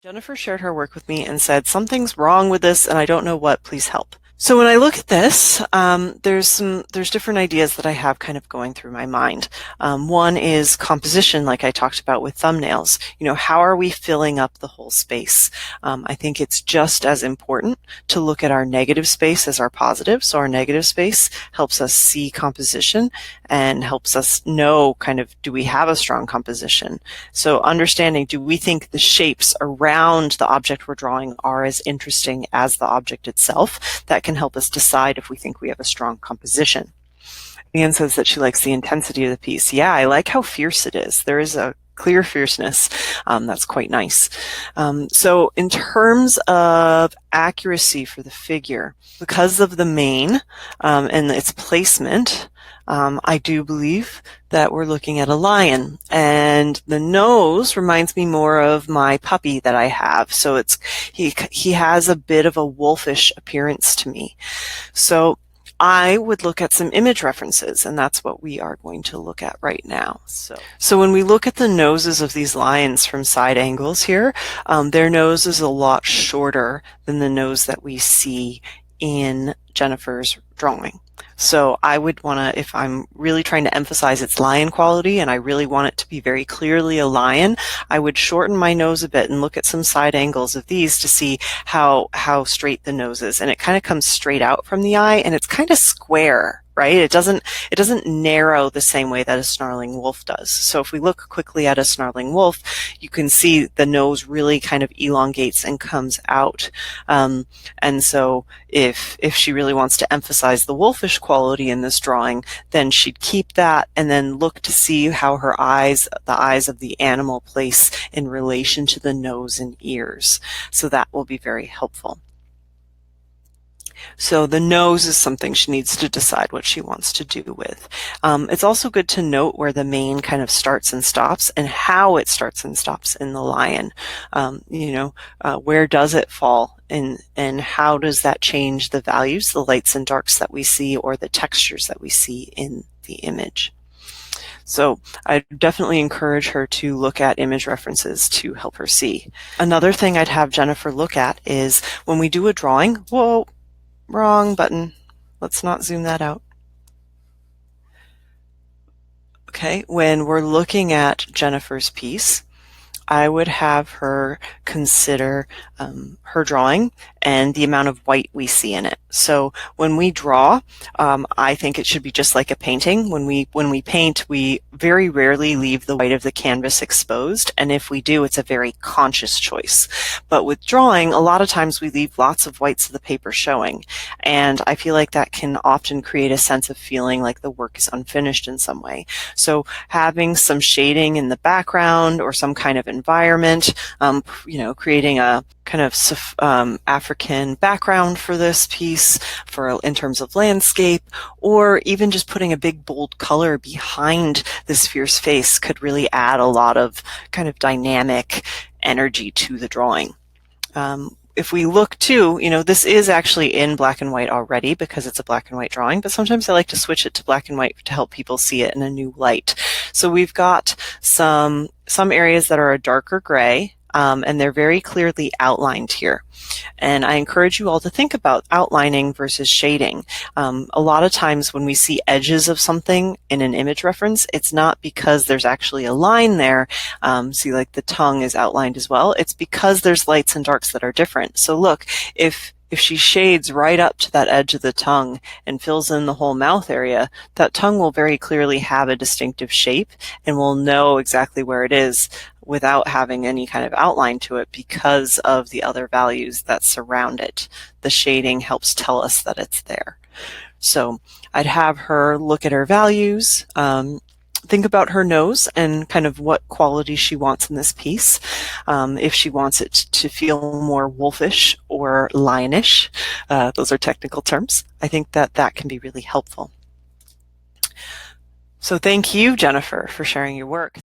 Jennifer shared her work with me and said, something's wrong with this and I don't know what, please help. So when I look at this, there's different ideas that I have kind of going through my mind. One is composition, like I talked about with thumbnails. You know, how are we filling up the whole space? I think it's just as important to look at our negative space as our positive. So our negative space helps us see composition and helps us know kind of, do we have a strong composition? So understanding, do we think the shapes around the object we're drawing are as interesting as the object itself? That can help us decide if we think we have a strong composition. Anne says that she likes the intensity of the piece. Yeah, I like how fierce it is. There is a clear fierceness. That's quite nice. So in terms of accuracy for the figure, because of the mane and its placement, I do believe that we're looking at a lion, and the nose reminds me more of my puppy that I have. So he has a bit of a wolfish appearance to me. So I would look at some image references, and that's what we are going to look at right now. So when we look at the noses of these lions from side angles here, their nose is a lot shorter than the nose that we see in Jennifer's drawing. So I would want to, if I'm really trying to emphasize its lion quality and I really want it to be very clearly a lion, I would shorten my nose a bit and look at some side angles of these to see how straight the nose is. And it kind of comes straight out from the eye, and it's kind of square, right? It doesn't narrow the same way that a snarling wolf does. So if we look quickly at a snarling wolf, you can see the nose really kind of elongates and comes out. And so if she really wants to emphasize the wolfish quality in this drawing, then she'd keep that and then look to see how her eyes, the eyes of the animal, place in relation to the nose and ears. So that will be very helpful. So the nose is something she needs to decide what she wants to do with. It's also good to note where the mane kind of starts and stops and how it starts and stops in the lion. Where does it fall, and how does that change the values, the lights and darks that we see, or the textures that we see in the image. So I definitely encourage her to look at image references to help her see. Another thing I'd have Jennifer look at is when we do a drawing, whoa, wrong button. Let's not zoom that out. Okay, when we're looking at Jennifer's piece, I would have her consider her drawing and the amount of white we see in it. So when we draw, I think it should be just like a painting. When we paint, we very rarely leave the white of the canvas exposed, and if we do, it's a very conscious choice. But with drawing, a lot of times we leave lots of whites of the paper showing, and I feel like that can often create a sense of feeling like the work is unfinished in some way. So having some shading in the background or some kind of environment, creating a kind of African background for this piece in terms of landscape, or even just putting a big bold color behind this fierce face could really add a lot of kind of dynamic energy to the drawing. If we look too, this is actually in black and white already because it's a black and white drawing, but sometimes I like to switch it to black and white to help people see it in a new light. So we've got some areas that are a darker gray, and they're very clearly outlined here. And I encourage you all to think about outlining versus shading. A lot of times when we see edges of something in an image reference, it's not because there's actually a line there. See, like the tongue is outlined as well. It's because there's lights and darks that are different. So look, if she shades right up to that edge of the tongue and fills in the whole mouth area, that tongue will very clearly have a distinctive shape, and we'll know exactly where it is without having any kind of outline to it because of the other values that surround it. The shading helps tell us that it's there. So I'd have her look at her values, think about her nose and kind of what quality she wants in this piece. If she wants it to feel more wolfish or lionish, those are technical terms, I think that can be really helpful. So thank you, Jennifer, for sharing your work.